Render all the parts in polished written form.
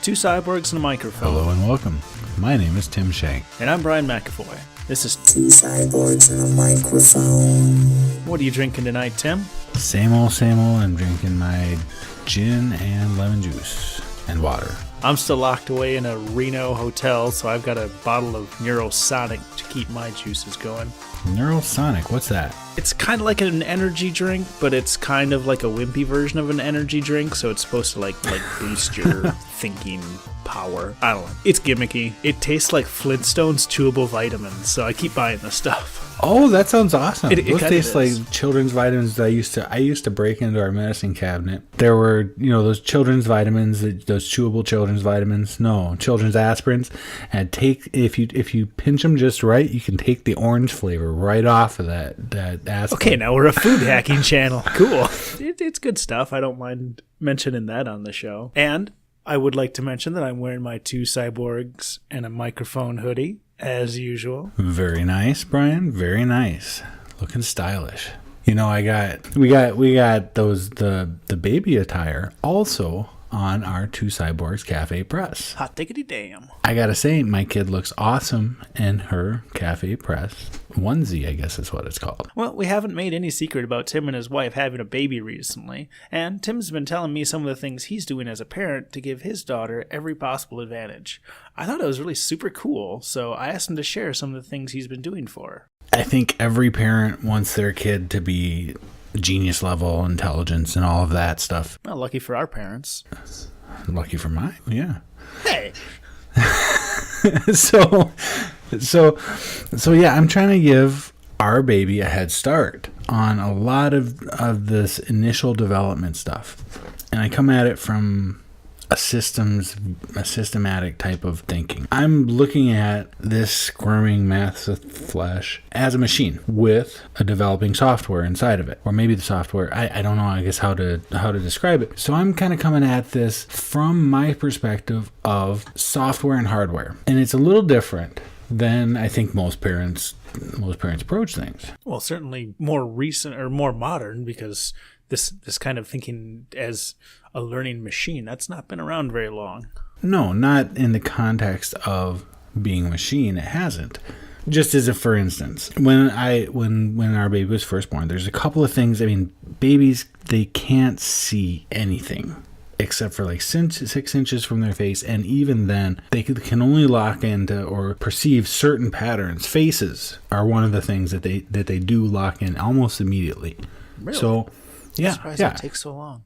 Two Cyborgs and a Microphone. Hello and welcome. My name is Tim Shank. And I'm Brian McAvoy. This is Two Cyborgs and a Microphone. What are you drinking tonight, Tim? Same old, same old. I'm drinking my gin and lemon juice and water. I'm still locked away in a Reno hotel, so I've got a bottle of Neurosonic to keep my juices going. Neurosonic, what's that? It's kind of like an energy drink, but it's kind of like a wimpy version of an energy drink, so it's supposed to like boost your thinking power. I don't know. It's gimmicky. It tastes like Flintstones chewable vitamins, so I keep buying this stuff. Oh, that sounds awesome. Those taste like is. children's vitamins that I used to break into our medicine cabinet. There were, those children's vitamins, those chewable children's vitamins. No, children's aspirins. And if you pinch them just right, you can take the orange flavor right off of that aspirin. Okay, now we're a food hacking channel. Cool. It's good stuff. I don't mind mentioning that on the show. And I would like to mention that I'm wearing my Two Cyborgs and a Microphone hoodie, as usual. Very nice, Brian. Very nice. Looking stylish. We got those the baby attire also on our Two Cyborgs Cafe Press. Hot diggity damn. I gotta say, my kid looks awesome in her Cafe Press onesie, I guess is what it's called. Well, we haven't made any secret about Tim and his wife having a baby recently, and Tim's been telling me some of the things he's doing as a parent to give his daughter every possible advantage. I thought it was really super cool, so I asked him to share some of the things he's been doing for her. I think every parent wants their kid to be genius level intelligence and all of that stuff. Well, lucky for our parents. Lucky for mine, yeah. Hey! So yeah, I'm trying to give our baby a head start on a lot of this initial development stuff. And I come at it from a systematic type of thinking. I'm looking at this squirming mass of flesh as a machine with a developing software inside of it. Or maybe the software, I don't know, I guess how to describe it. So I'm kind of coming at this from my perspective of software and hardware. And it's a little different than I think most parents approach things. Well, certainly more recent or more modern, because this kind of thinking as a learning machine, that's not been around very long. No, not in the context of being a machine. It hasn't. Just as a for instance, when our baby was first born, there's a couple of things. I mean, babies, they can't see anything except for like 6 inches from their face, and even then they can only lock into or perceive certain patterns. Faces are one of the things that they do lock in almost immediately. Really? So yeah, I'm surprised it takes so long.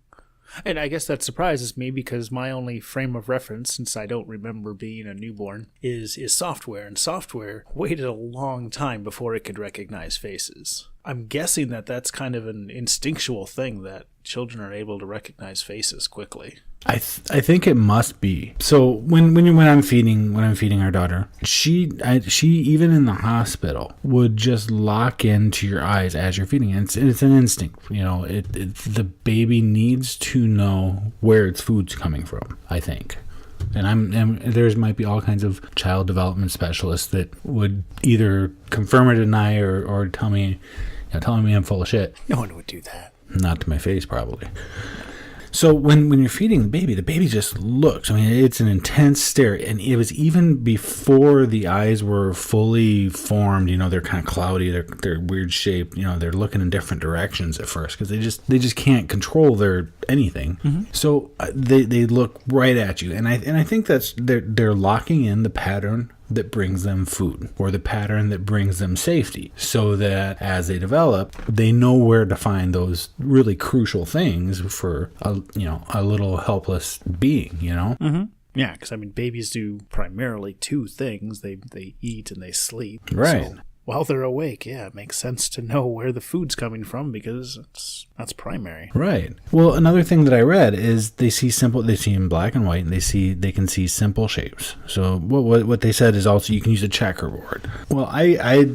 And I guess that surprises me, because my only frame of reference, since I don't remember being a newborn, is software. And software waited a long time before it could recognize faces. I'm guessing that that's kind of an instinctual thing, that children are able to recognize faces quickly. I think it must be. So when I'm feeding our daughter, she even in the hospital would just lock into your eyes as you're feeding. It's an instinct. The baby needs to know where its food's coming from, I think. And there's might be all kinds of child development specialists that would either confirm or deny or tell me I'm full of shit. No one would do that. Not to my face, probably. So when you're feeding the baby just looks. I mean, it's an intense stare, and it was even before the eyes were fully formed. They're kind of cloudy. They're weird shaped. They're looking in different directions at first because they just can't control their anything. Mm-hmm. So they look right at you, and I think that's they're locking in the pattern that brings them food, or the pattern that brings them safety, so that as they develop, they know where to find those really crucial things for a little helpless being. Mm-hmm. Yeah, because babies do primarily two things: they eat and they sleep. Right. So while they're awake, yeah, it makes sense to know where the food's coming from, because that's primary. Right. Well, another thing that I read is they see in black and white, and they can see simple shapes. So what they said is also you can use a checkerboard. Well, I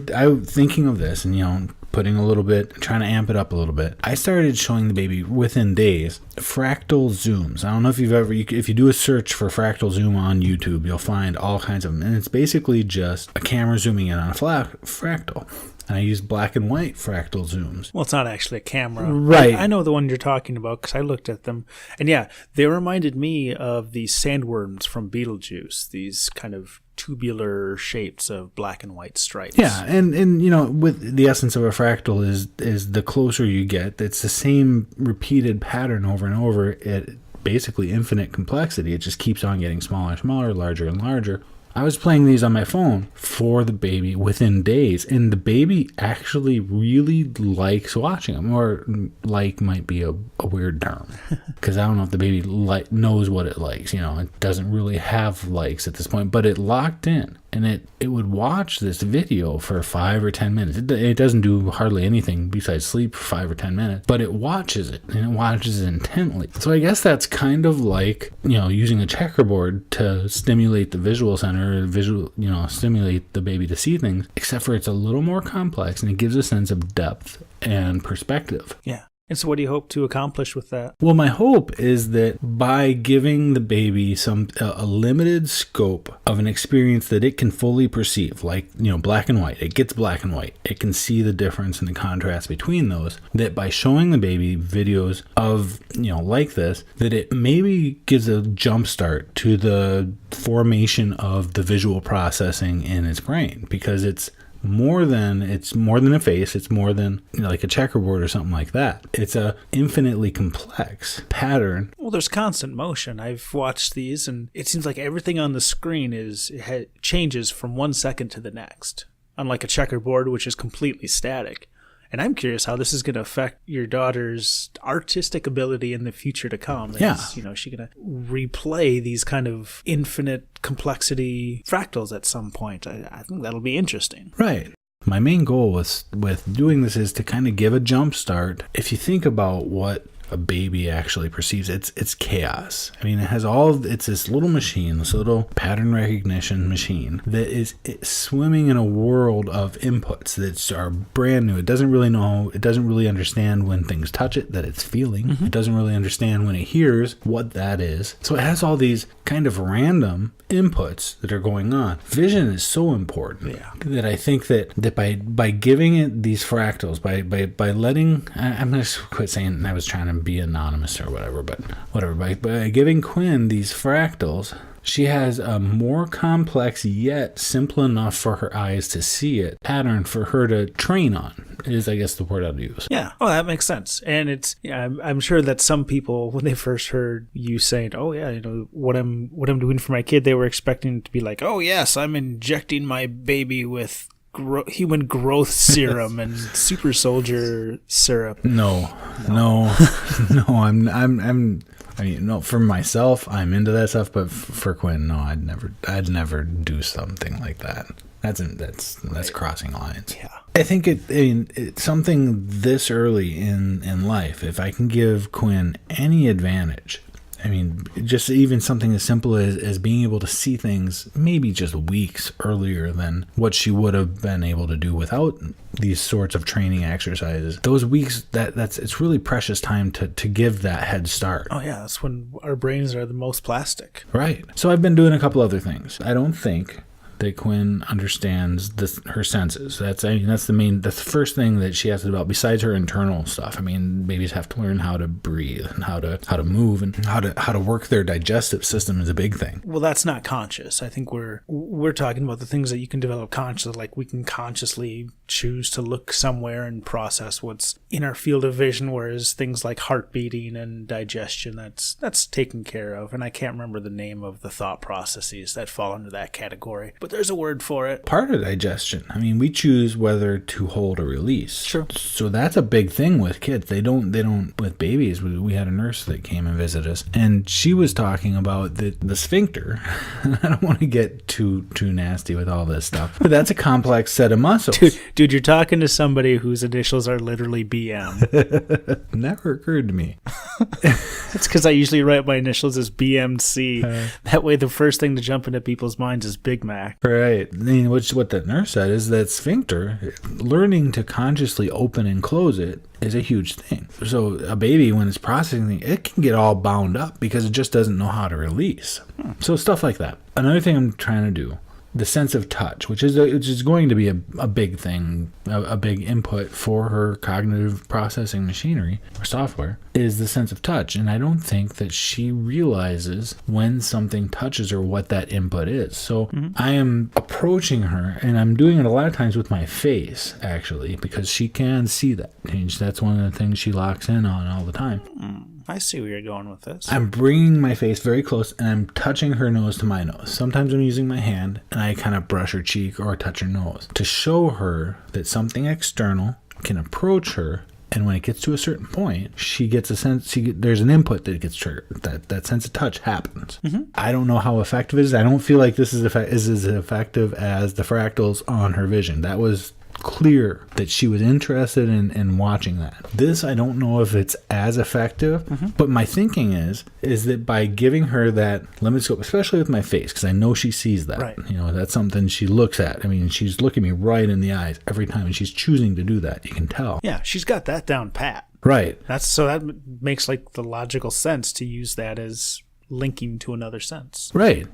thinking of this and putting a little bit, trying to amp it up a little bit, I started showing the baby within days fractal zooms. I don't know if if you do a search for fractal zoom on YouTube, you'll find all kinds of them. And it's basically just a camera zooming in on a fractal. And I used black and white fractal zooms. Well, it's not actually a camera. Right. I know the one you're talking about because I looked at them. And yeah, they reminded me of these sandworms from Beetlejuice, these kind of tubular shapes of black and white stripes. Yeah, and you know, with the essence of a fractal is the closer you get, it's the same repeated pattern over and over at basically infinite complexity. It just keeps on getting smaller and smaller, larger and larger. I was playing these on my phone for the baby within days, and the baby actually really likes watching them. Or like might be a weird term, because I don't know if the baby knows what it likes. You know, it doesn't really have likes at this point, but it locked in, and it would watch this video for 5 or 10 minutes. It doesn't do hardly anything besides sleep for 5 or 10 minutes, but it watches it, and it watches it intently. So I guess that's kind of like, you know, using a checkerboard to stimulate the visual center, stimulate the baby to see things, except for it's a little more complex, and it gives a sense of depth and perspective. Yeah. And so what do you hope to accomplish with that? Well, my hope is that by giving the baby a limited scope of an experience that it can fully perceive, like, you know, black and white, it gets black and white, it can see the difference and the contrast between those, that by showing the baby videos of, you know, like this, that it maybe gives a jump start to the formation of the visual processing in its brain, because it's more than a face. It's more than, you know, like a checkerboard or something like that. It's a infinitely complex pattern. Well, there's constant motion. I've watched these, and it seems like everything on the screen changes from 1 second to the next, unlike a checkerboard, which is completely static. And I'm curious how this is going to affect your daughter's artistic ability in the future to come. Yeah. You know, is she going to replay these kind of infinite complexity fractals at some point? I think that'll be interesting. Right. My main goal with doing this is to kind of give a jump start. If you think about what a baby actually perceives, it's chaos. I mean, it's this little machine, this little pattern recognition machine that is swimming in a world of inputs that are brand new. It doesn't really understand when things touch it that it's feeling. It doesn't really understand when it hears what that is. So it has all these kind of random inputs that are going on. Vision is so important that I think that by giving it these fractals, by letting, I'm going to quit saying I was trying to be anonymous or whatever, but whatever, by giving Quinn these fractals, she has a more complex yet simple enough for her eyes to see it pattern for her to train on, is I guess the word I'd use. Yeah. Oh, that makes sense. And I'm sure that some people, when they first heard you saying, oh yeah, you know, what I'm doing for my kid, they were expecting it to be like, oh yes, I'm injecting my baby with human growth serum and super soldier syrup. No. I mean, no, for myself, I'm into that stuff, but for Quinn, no, I'd never do something like that. That's crossing lines. Yeah. I think it's something this early in life. If I can give Quinn any advantage, I mean, just even something as simple as being able to see things maybe just weeks earlier than what she would have been able to do without these sorts of training exercises. Those weeks, it's really precious time to give that head start. Oh yeah, that's when our brains are the most plastic. Right. So I've been doing a couple other things. I don't think that Quinn understands her senses. That's the first thing that she has to develop besides her internal stuff. I mean, babies have to learn how to breathe and how to move and how to work their digestive system is a big thing. Well, that's not conscious. I think we're talking about the things that you can develop consciously, like we can consciously choose to look somewhere and process what's in our field of vision, whereas things like heart beating and digestion, that's taken care of. And I can't remember the name of the thought processes that fall under that category, but there's a word for it. Part of digestion. I mean, we choose whether to hold or release. Sure. So that's a big thing with kids. They don't with babies. We had a nurse that came and visited us, and she was talking about the sphincter. I don't want to get too nasty with all this stuff, but that's a complex set of muscles. Dude, you're talking to somebody whose initials are literally BM. Never occurred to me. That's because I usually write my initials as BMC. That way the first thing to jump into people's minds is Big Mac. Right. I mean, what the nurse said is that sphincter, learning to consciously open and close it, is a huge thing. So a baby, when it's processing, it can get all bound up because it just doesn't know how to release. So stuff like that. Another thing I'm trying to do the sense of touch, which is going to be a big thing, a big input for her cognitive processing machinery or software, is the sense of touch. And I don't think that she realizes when something touches her what that input is. So I am approaching her, and I'm doing it a lot of times with my face, actually, because she can see that. And that's one of the things she locks in on all the time. I see where you're going with this. I'm bringing my face very close, and I'm touching her nose to my nose. Sometimes I'm using my hand, and I kind of brush her cheek or touch her nose to show her that something external can approach her. And when it gets to a certain point, she gets a sense, there's an input that gets triggered. That sense of touch happens. I don't know how effective it is. I don't feel like this is as effective as the fractals on her vision. That was clear that she was interested in watching that. This, I don't know if it's as effective, but my thinking is that by giving her that limit scope, especially with my face, because I know she sees that, right. That's something she looks at. I mean, she's looking me right in the eyes every time, and she's choosing to do that. You can tell. Yeah, she's got that down pat. Right. That makes like the logical sense to use that as linking to another sense. Right.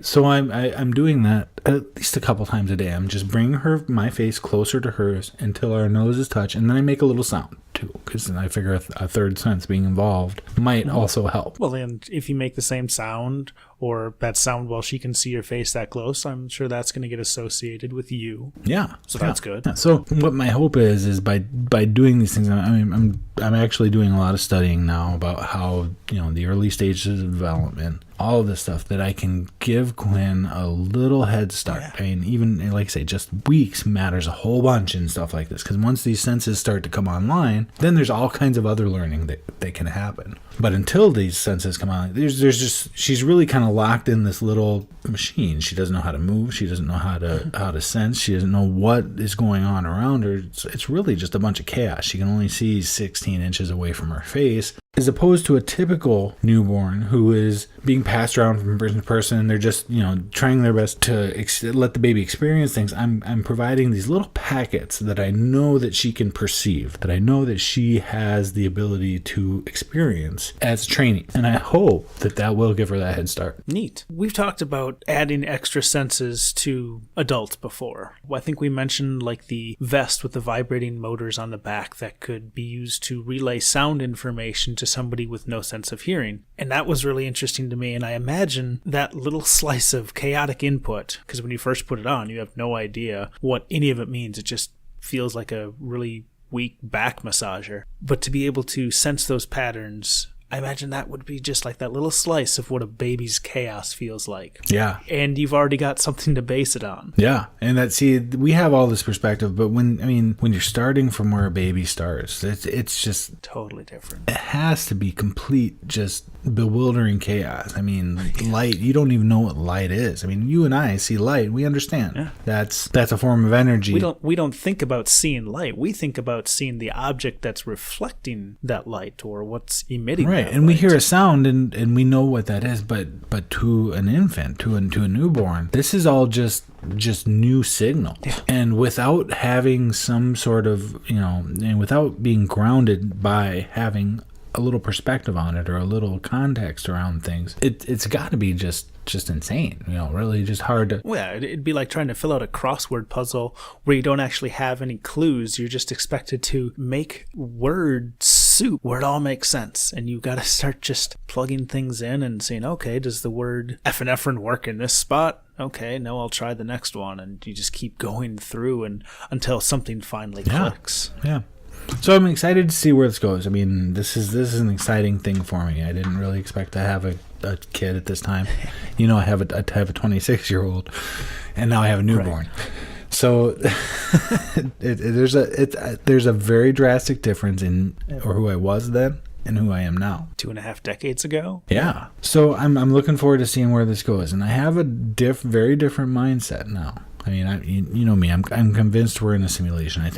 So I'm doing that at least a couple times a day. I'm just bringing my face closer to hers until our noses touch, and then I make a little sound too, because I figure a third sense being involved might also help. Well, and if you make the same sound or that sound while she can see your face that close, I'm sure that's going to get associated with you. Yeah. So that's good. Yeah. So what my hope is by doing these things, I'm actually doing a lot of studying now about how, the early stages of development, all of this stuff, that I can give Quinn a little head start. Yeah. I mean, even like I say, just weeks matters a whole bunch in stuff like this, because once these senses start to come online, then there's all kinds of other learning that can happen. But until these senses come on, she's really kind of locked in this little machine. She doesn't know how to move. She doesn't know how to sense. She doesn't know what is going on around her. It's really just a bunch of chaos. She can only see 16 inches away from her face, as opposed to a typical newborn who is being passed around from person to person, and they're just, trying their best to let the baby experience things. I'm providing these little packets that I know that she can perceive, that I know that she has the ability to experience as training. And I hope that will give her that head start. Neat. We've talked about adding extra senses to adults before. I think we mentioned like the vest with the vibrating motors on the back that could be used to relay sound information to somebody with no sense of hearing. And that was really interesting to me. And I imagine that little slice of chaotic input, because when you first put it on, you have no idea what any of it means. It just feels like a really weak back massager. But to be able to sense those patterns, I imagine that would be just like that little slice of what a baby's chaos feels like. Yeah. And you've already got something to base it on. Yeah. And we have all this perspective, but when you're starting from where a baby starts, it's just totally different. It has to be complete, just bewildering chaos. I mean, light, you don't even know what light is. I mean, you and I see light, we understand. Yeah. That's a form of energy. We don't think about seeing light. We think about seeing the object that's reflecting that light or what's emitting right. And light. We hear a sound and we know what that is, but to an infant, to a newborn, this is all just new signal. Yeah. And without having some sort of, and without being grounded by having a little perspective on it or a little context around things, it's got to be just insane, really just hard to... Well, yeah, it'd be like trying to fill out a crossword puzzle where you don't actually have any clues. You're just expected to make word soup where it all makes sense. And you got to start just plugging things in and saying, okay, does the word epinephrine work in this spot? Okay, no, I'll try the next one. And you just keep going through until something finally clicks. Yeah. So I'm excited to see where this goes. I mean, this is an exciting thing for me. I didn't really expect to have a kid at this time. I have a 26-year-old, and now I have a newborn. Right. So there's a very drastic difference in who I was then and who I am now. 2.5 decades ago? Yeah. So I'm looking forward to seeing where this goes, and I have a very different mindset now. I mean, you know me. I'm convinced we're in a simulation.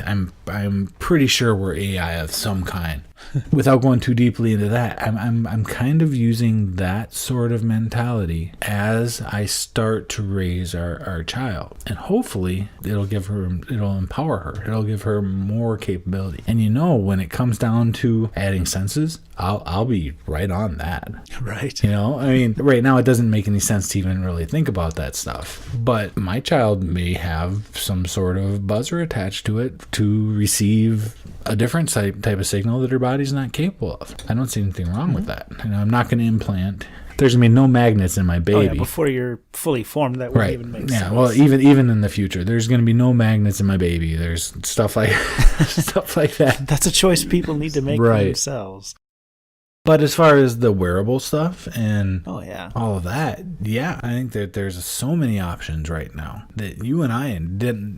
I'm pretty sure we're AI of some kind. without going too deeply into that, I'm kind of using that sort of mentality as I start to raise our child, and hopefully it'll empower her. It'll give her more capability. And when it comes down to adding senses, I'll be right on that. Right. I mean, right now it doesn't make any sense to even really think about that stuff. But my child may have some sort of buzzer attached to it to receive a different type of signal that her body's not capable of. I don't see anything wrong with that. I'm not going to implant. There's going to be no magnets in my baby. Oh, yeah, before you're fully formed, that wouldn't even make sense. Yeah, well, even in the future, there's going to be no magnets in my baby. There's stuff like that. That's a choice people need to make for themselves. But as far as the wearable stuff and all of that, I think that there's so many options right now that you and I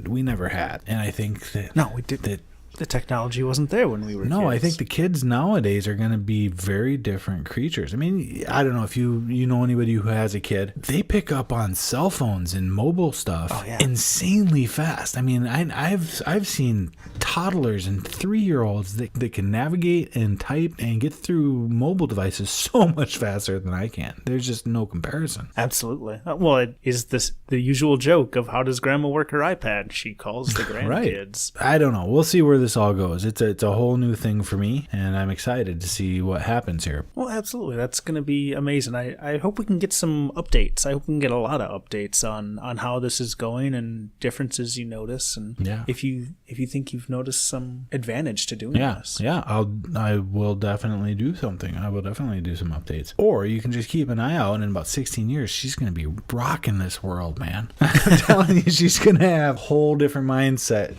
we never had. And I think that... No, we did that. The technology wasn't there when we were kids. I think the kids nowadays are going to be very different creatures. I mean, I don't know if you know anybody who has a kid. They pick up on cell phones and mobile stuff insanely fast. I mean, I've seen toddlers and 3-year-olds that can navigate and type and get through mobile devices so much faster than I can. There's just no comparison. Absolutely. Well, it is the usual joke of how does grandma work her iPad? She calls the grandkids. Right. I don't know. We'll see where this all goes. It's a whole new thing for me, and I'm excited to see what happens here. Well, absolutely. That's going to be amazing. I hope we can get some updates. I hope we can get a lot of updates on how this is going and differences you notice, and if you think you've noticed some advantage to doing this. Yeah, I will definitely do something. I will definitely do some updates. Or you can just keep an eye out, and in about 16 years, she's going to be rocking this world, man. I'm telling you, she's going to have a whole different mindset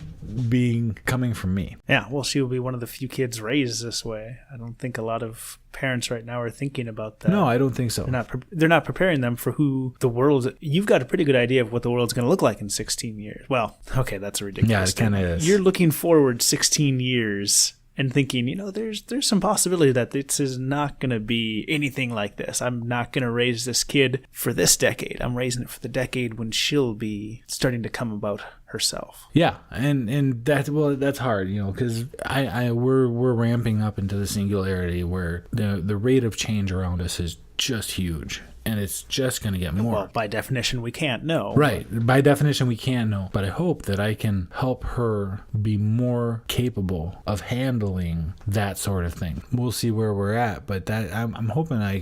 coming from me. Yeah, well, she will be one of the few kids raised this way. I don't think a lot of parents right now are thinking about that. No, I don't think so. They're not preparing them for who the world... You've got a pretty good idea of what the world's going to look like in 16 years. Well, okay, that's a ridiculous Yeah, it kind of is. You're looking forward 16 years and thinking, there's some possibility that this is not going to be anything like this. I'm not going to raise this kid for this decade. I'm raising it for the decade when she'll be starting to come about herself. Yeah, and that's hard, because we're ramping up into the singularity where the rate of change around us is just huge. And it's just going to get more. Well, by definition, we can't know. Right. By definition, we can't know. But I hope that I can help her be more capable of handling that sort of thing. We'll see where we're at. But that I'm hoping I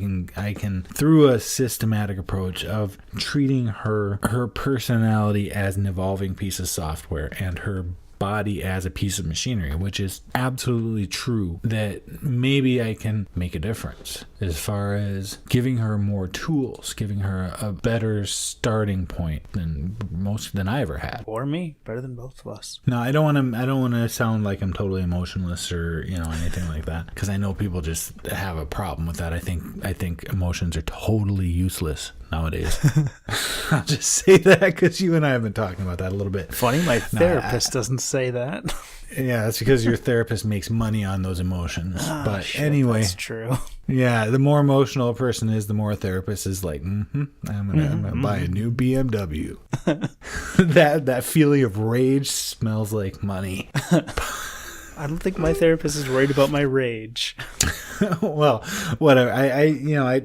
can through a systematic approach of treating her personality as an evolving piece of software and her body as a piece of machinery, which is absolutely true, that maybe I can make a difference as far as giving her more tools, giving her a better starting point than I ever had. Or me, better than both of us. No, I don't want to sound like I'm totally emotionless or anything like that, because I know people just have a problem with that. I think emotions are totally useless nowadays. I'll just say that because you and I have been talking about that a little bit. Funny, my therapist doesn't say that. Yeah, that's because your therapist makes money on those emotions. But shit, anyway, that's true. Yeah, the more emotional a person is, the more a therapist is like, I'm gonna buy a new BMW. that feeling of rage smells like money. I don't think my therapist is worried about my rage. Well, whatever. I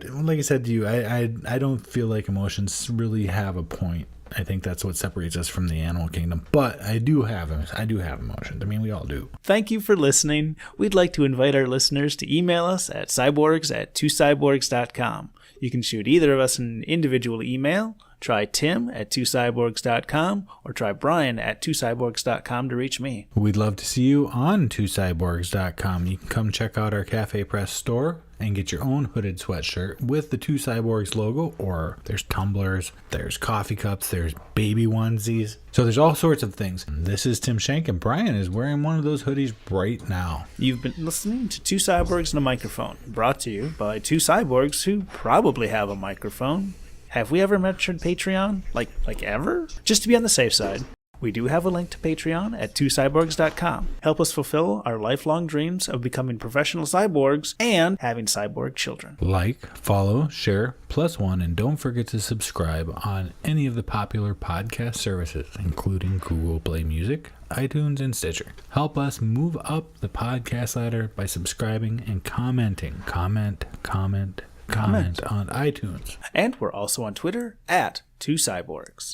like I said to you, I don't feel like emotions really have a point. I think that's what separates us from the animal kingdom. But I do have emotions. I mean, we all do. Thank you for listening. We'd like to invite our listeners to email us at cyborgs@twocyborgs.com. You can shoot either of us an individual email. Try Tim at twocyborgs.com or try Brian at twocyborgs.com to reach me. We'd love to see you on twocyborgs.com. You can come check out our Cafe Press store and get your own hooded sweatshirt with the Two Cyborgs logo, or there's tumblers, there's coffee cups, there's baby onesies. So there's all sorts of things. This is Tim Shank, and Brian is wearing one of those hoodies right now. You've been listening to Two Cyborgs and a Microphone, brought to you by two cyborgs who probably have a microphone. Have we ever mentioned Patreon? Like ever? Just to be on the safe side. We do have a link to Patreon at twocyborgs.com. Help us fulfill our lifelong dreams of becoming professional cyborgs and having cyborg children. Like, follow, share, +1, and don't forget to subscribe on any of the popular podcast services, including Google Play Music, iTunes, and Stitcher. Help us move up the podcast ladder by subscribing and commenting. Comment on iTunes. And we're also on Twitter at 2cyborgs.